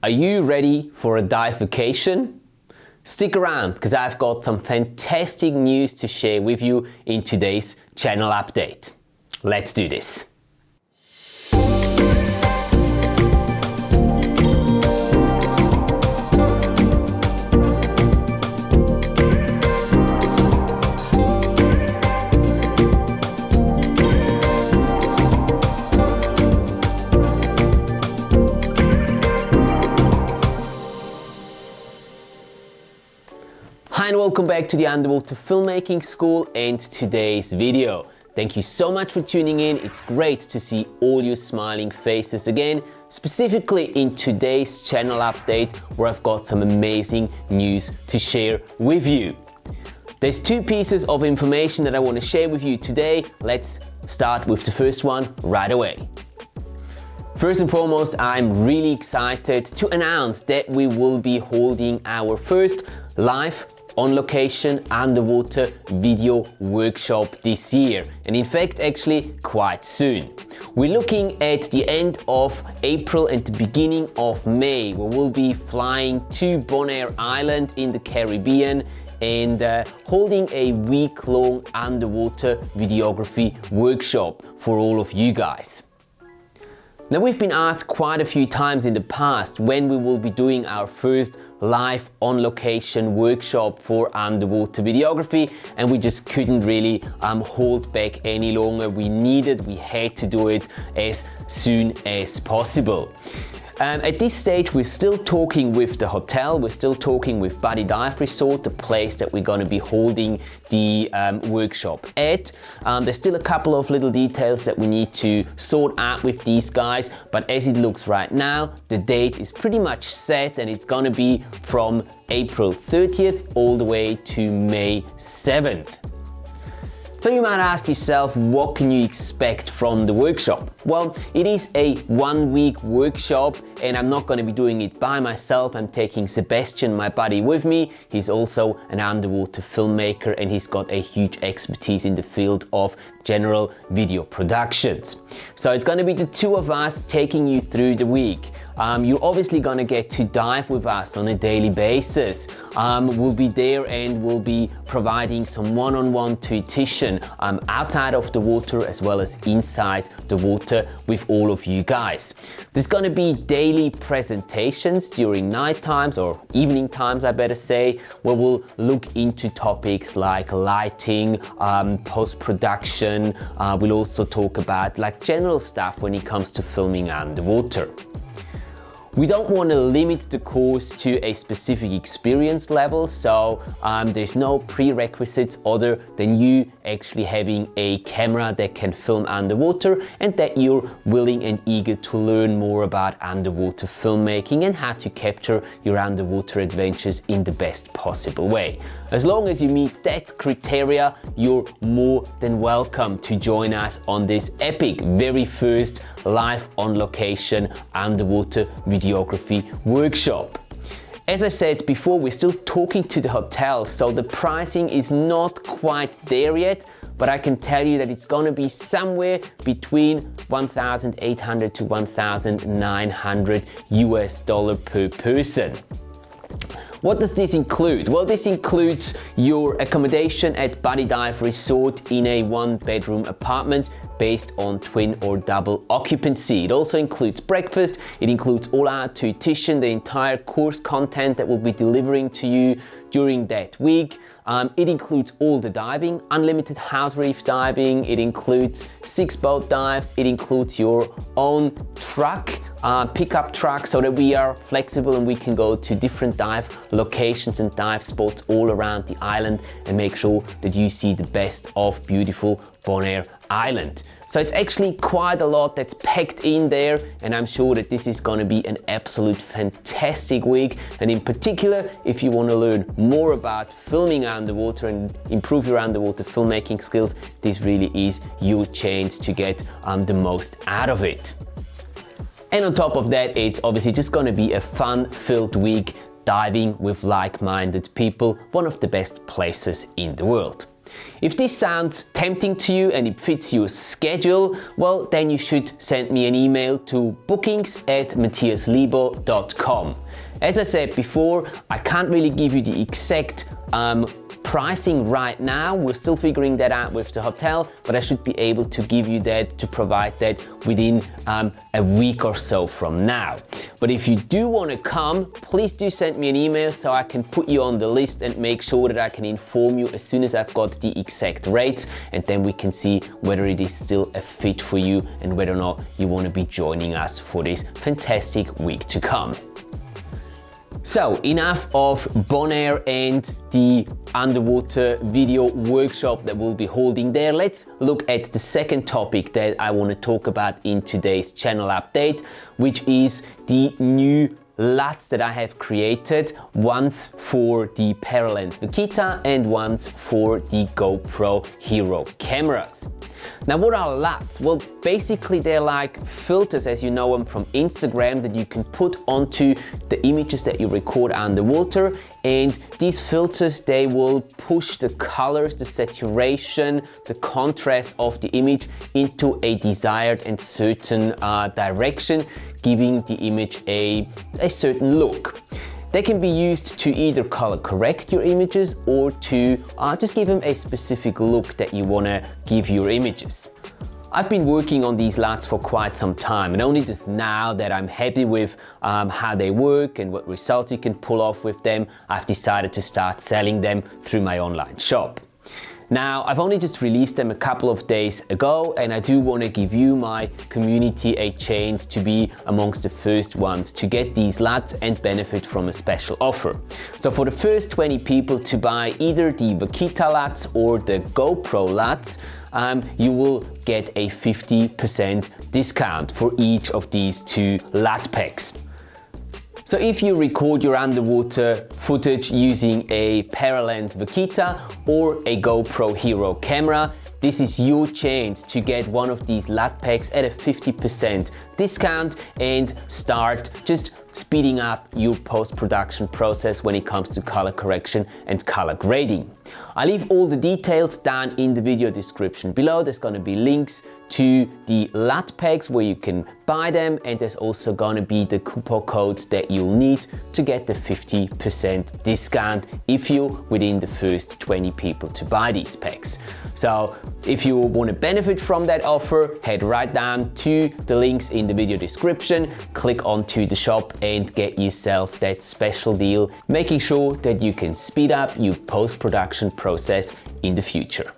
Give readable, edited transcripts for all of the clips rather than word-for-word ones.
Are you ready for a dive vacation? Stick around because I've got some fantastic news to share with you in today's channel update. Let's do this. Hi and welcome back to the Underwater Filmmaking School and today's video. Thank you so much for tuning in. It's great to see all your smiling faces again, specifically in today's channel update where I've got some amazing news to share with you. There's two pieces of information that I want to share with you today. Let's start with the first one right away. First and foremost, I'm really excited to announce that we will be holding our first live on-location underwater video workshop this year, and in fact actually quite soon. We're looking at the end of April and the beginning of May, where we'll be flying to Bonaire Island in the Caribbean and holding a week-long underwater videography workshop for all of you guys. Now, we've been asked quite a few times in the past when we will be doing our first live on-location workshop for underwater videography, and we just couldn't really hold back any longer. We had to do it as soon as possible. At this stage, we're still talking with the hotel, we're still talking with Buddy Dive Resort, the place that we're going to be holding the workshop at. There's still a couple of little details that we need to sort out with these guys, but as it looks right now, the date is pretty much set and it's going to be from April 30th all the way to May 7th. So you might ask yourself, what can you expect from the workshop? Well, it is a one-week workshop and I'm not going to be doing it by myself. I'm taking Sebastian, my buddy, with me. He's also an underwater filmmaker and he's got a huge expertise in the field of general video productions. So it's going to be the two of us taking you through the week. You're obviously going to get to dive with us on a daily basis. We'll be there and we'll be providing some one-on-one tuition outside of the water as well as inside the water with all of you guys. There's going to be daily presentations during night times or evening times, I better say, where we'll look into topics like lighting, post-production. We'll also talk about like general stuff when it comes to filming underwater. We don't want to limit the course to a specific experience level, so there's no prerequisites other than you actually having a camera that can film underwater and that you're willing and eager to learn more about underwater filmmaking and how to capture your underwater adventures in the best possible way. As long as you meet that criteria, you're more than welcome to join us on this epic, very first live on location underwater videography workshop. As I said before, we're still talking to the hotel, so the pricing is not quite there yet, but I can tell you that it's going to be somewhere between $1,800 to $1,900 US per person. What does this include? Well, this includes your accommodation at Buddy Dive Resort in a one-bedroom apartment based on twin or double occupancy. It also includes breakfast, it includes all our tuition, the entire course content that we'll be delivering to you during that week. It includes all the diving, unlimited house reef diving, it includes 6 boat dives, it includes your own truck, pickup truck, so that we are flexible and we can go to different dive locations and dive spots all around the island and make sure that you see the best of beautiful Bonaire Island. So it's actually quite a lot that's packed in there, and I'm sure that this is going to be an absolute fantastic week. And in particular, if you want to learn more about filming underwater and improve your underwater filmmaking skills, this really is your chance to get the most out of it. And on top of that, it's obviously just going to be a fun-filled week diving with like-minded people, one of the best places in the world. If this sounds tempting to you and it fits your schedule, well, then you should send me an email to bookings@matthiaslebo.com. As I said before, I can't really give you the exact pricing right now. We're still figuring that out with the hotel, but I should be able to give you that, to provide that within a week or so from now. But if you do want to come, please do send me an email so I can put you on the list and make sure that I can inform you as soon as I've got the exact rates, and then we can see whether it is still a fit for you and whether or not you want to be joining us for this fantastic week to come. So enough of Bonaire and the underwater video workshop that we'll be holding there. Let's look at the second topic that I want to talk about in today's channel update, which is the new LUTs that I have created, once for the Paralenz Vaquita and once for the GoPro Hero cameras. Now, what are LUTs? Well, basically they're like filters, as you know them from Instagram, that you can put onto the images that you record underwater. And these filters, they will push the colors, the saturation, the contrast of the image into a desired and certain direction, giving the image a certain look. They can be used to either color correct your images or to just give them a specific look that you want to give your images. I've been working on these LUTs for quite some time, and only just now that I'm happy with how they work and what results you can pull off with them, I've decided to start selling them through my online shop. Now, I've only just released them a couple of days ago, and I do want to give you, my community, a chance to be amongst the first ones to get these LUTs and benefit from a special offer. So for the first 20 people to buy either the Vaquita LUTs or the GoPro LUTs, you will get a 50% discount for each of these two LUT packs. So if you record your underwater footage using a Paralenz Vaquita or a GoPro Hero camera, this is your chance to get one of these LUT packs at a 50% discount and start just speeding up your post-production process when it comes to color correction and color grading. I leave all the details down in the video description below. There's going to be links to the LUT packs where you can buy them, and there's also going to be the coupon codes that you'll need to get the 50% discount if you're within the first 20 people to buy these packs. So if you want to benefit from that offer, head right down to the links in the video description, click onto the shop and get yourself that special deal, making sure that you can speed up your post-production process in the future.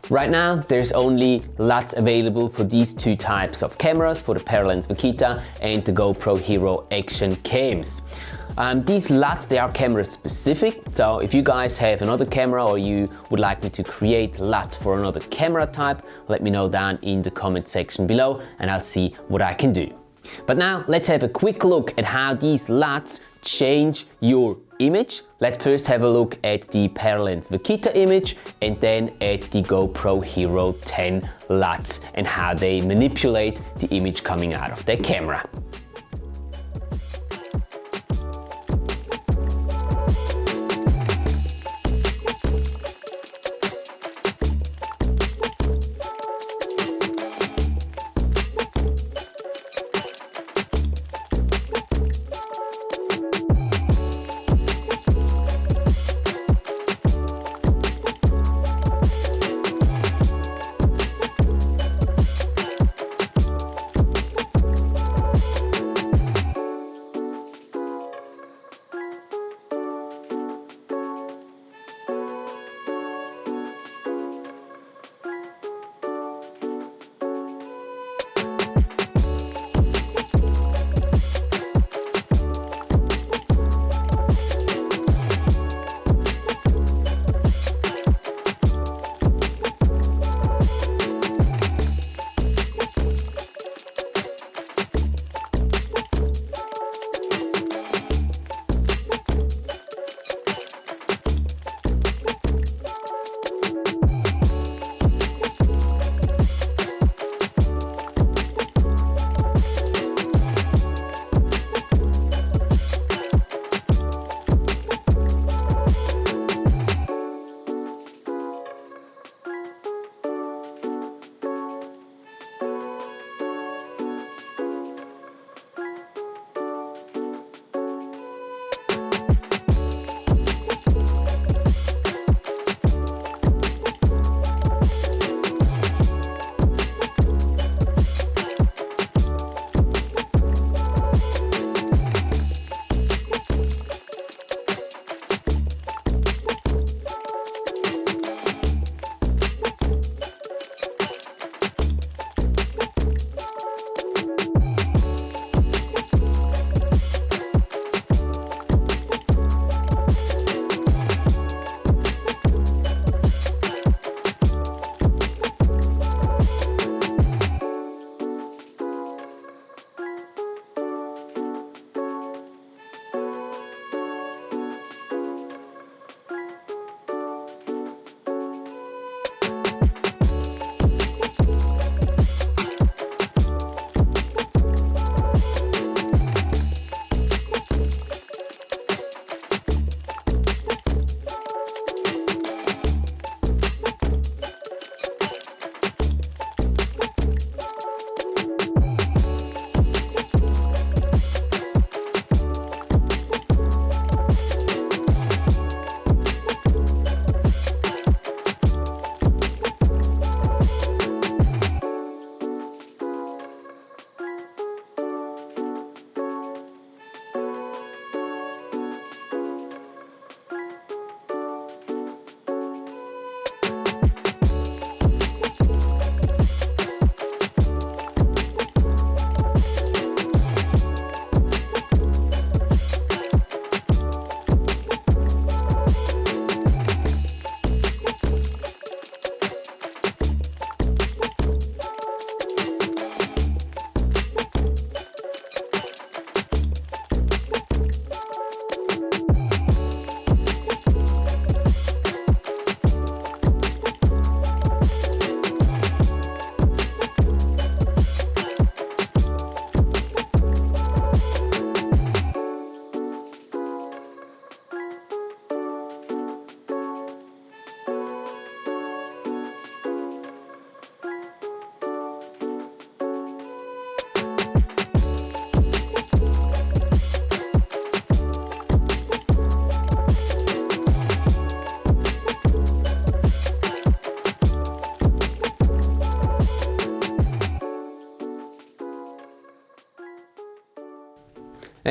Right now, there's only LUTs available for these two types of cameras, for the Paralenz Vaquita and the GoPro Hero Action Cams. These LUTs, they are camera specific, so if you guys have another camera or you would like me to create LUTs for another camera type, let me know down in the comment section below and I'll see what I can do. But now let's have a quick look at how these LUTs change your image. Let's first have a look at the Paralenz Vaquita image and then at the GoPro Hero 10 LUTs and how they manipulate the image coming out of their camera.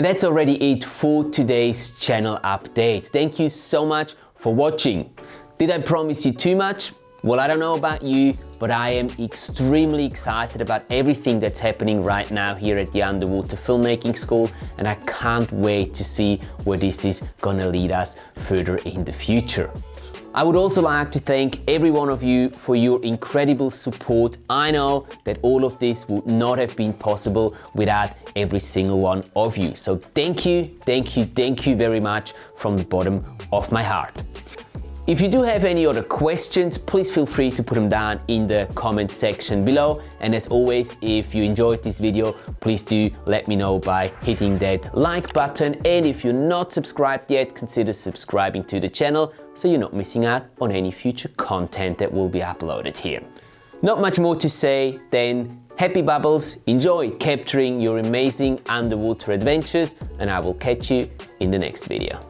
And that's already it for today's channel update. Thank you so much for watching. Did I promise you too much? Well, I don't know about you, but I am extremely excited about everything that's happening right now here at the Underwater Filmmaking School, and I can't wait to see where this is gonna lead us further in the future. I would also like to thank every one of you for your incredible support. I know that all of this would not have been possible without every single one of you. So thank you, thank you, thank you very much from the bottom of my heart. If you do have any other questions, please feel free to put them down in the comment section below. And as always, if you enjoyed this video, please do let me know by hitting that like button. And if you're not subscribed yet, consider subscribing to the channel so you're not missing out on any future content that will be uploaded here. Not much more to say than happy bubbles, enjoy capturing your amazing underwater adventures, and I will catch you in the next video.